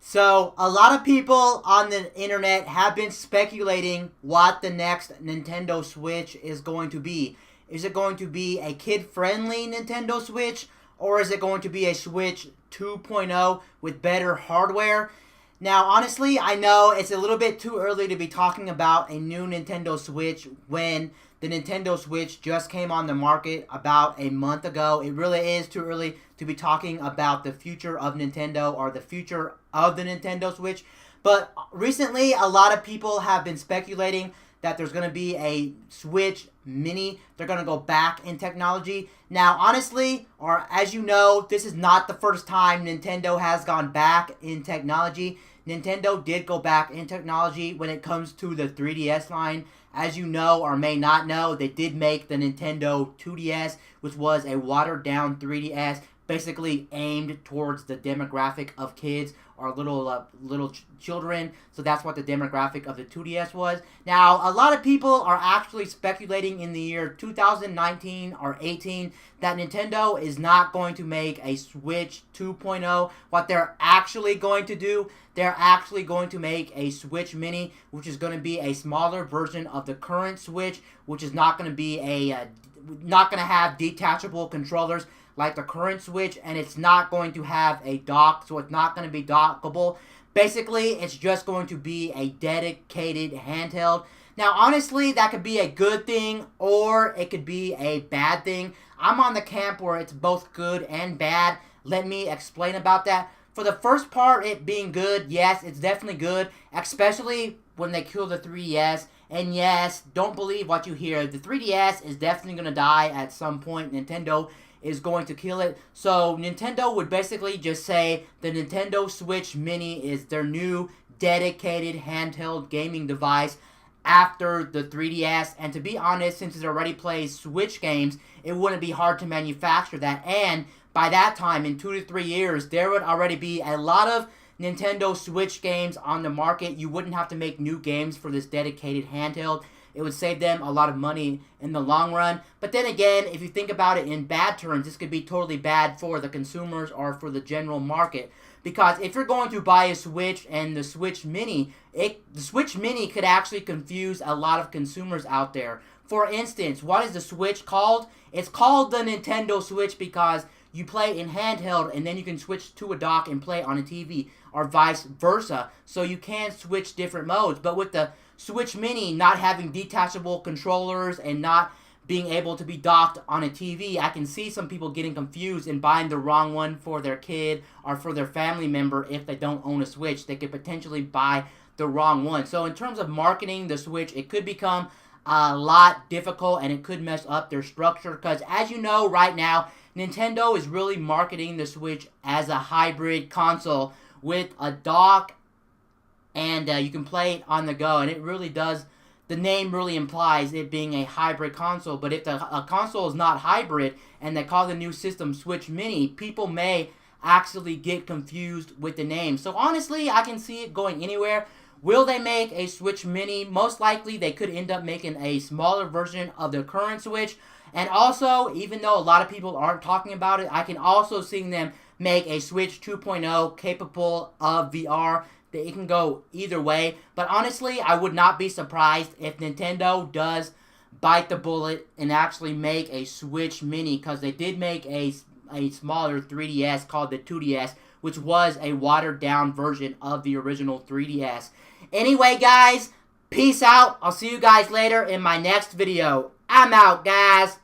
So, a lot of people on the internet have been speculating what the next Nintendo Switch is going to be. Is it going to be a kid-friendly Nintendo Switch, or is it going to be a Switch 2.0 with better hardware? Now, honestly, I know it's a little bit too early to be talking about a new Nintendo Switch when the Nintendo Switch just came on the market about a month ago. It really is too early to be talking about the future of Nintendo or the future of the Nintendo Switch. But recently, a lot of people have been speculating that there's going to be a Switch Mini. They're going to go back in technology. Now, honestly, or as you know, this is not the first time Nintendo has gone back in technology. Nintendo did go back in technology when it comes to the 3DS line. As you know or may not know, they did make the Nintendo 2DS, which was a watered-down 3DS, basically aimed towards the demographic of kids or little children. So that's what the demographic of the 2DS was. Now, a lot of people are actually speculating in the year 2019 or 18 that Nintendo is not going to make a Switch 2.0. What they're actually going to do, they're actually going to make a Switch Mini, which is going to be a smaller version of the current Switch, which is not going to be not going to have detachable controllers like the current Switch, and it's not going to have a dock, so it's not going to be dockable. Basically, it's just going to be a dedicated handheld. Now, honestly, that could be a good thing, or it could be a bad thing. I'm on the camp where it's both good and bad. Let me explain about that. For the first part, it being good, yes, it's definitely good, especially when they kill the 3DS. And yes, don't believe what you hear. The 3DS is definitely going to die at some point. Nintendo is going to kill it. So Nintendo would basically just say the Nintendo Switch Mini is their new dedicated handheld gaming device after the 3DS. And to be honest, since it already plays Switch games, it wouldn't be hard to manufacture that. And by that time, in 2 to 3 years, there would already be a lot of Nintendo Switch games on the market. You wouldn't have to make new games for this dedicated handheld. It would save them a lot of money in the long run. But then again, if you think about it in bad terms, this could be totally bad for the consumers or for the general market. Because if you're going to buy a Switch and the Switch Mini, the Switch Mini could actually confuse a lot of consumers out there. For instance, what is the Switch called? It's called the Nintendo Switch because you play in handheld and then you can switch to a dock and play on a TV or vice versa. So you can switch different modes. But with the Switch Mini not having detachable controllers and not being able to be docked on a TV, I can see some people getting confused and buying the wrong one for their kid or for their family member if they don't own a Switch. They could potentially buy the wrong one. So in terms of marketing the Switch, it could become a lot difficult and it could mess up their structure because as you know right now, Nintendo is really marketing the Switch as a hybrid console with a dock and you can play it on the go, and it really does, the name really implies it being a hybrid console. But if a console is not hybrid and they call the new system Switch Mini, people may actually get confused with the name. So honestly, I can see it going anywhere. Will they make a Switch Mini? Most likely they could end up making a smaller version of the current Switch. And also, even though a lot of people aren't talking about it, I can also see them make a Switch 2.0 capable of VR. It can go either way. But honestly, I would not be surprised if Nintendo does bite the bullet and actually make a Switch Mini, because they did make a smaller 3DS called the 2DS, which was a watered-down version of the original 3DS. Anyway, guys, peace out. I'll see you guys later in my next video. I'm out, guys.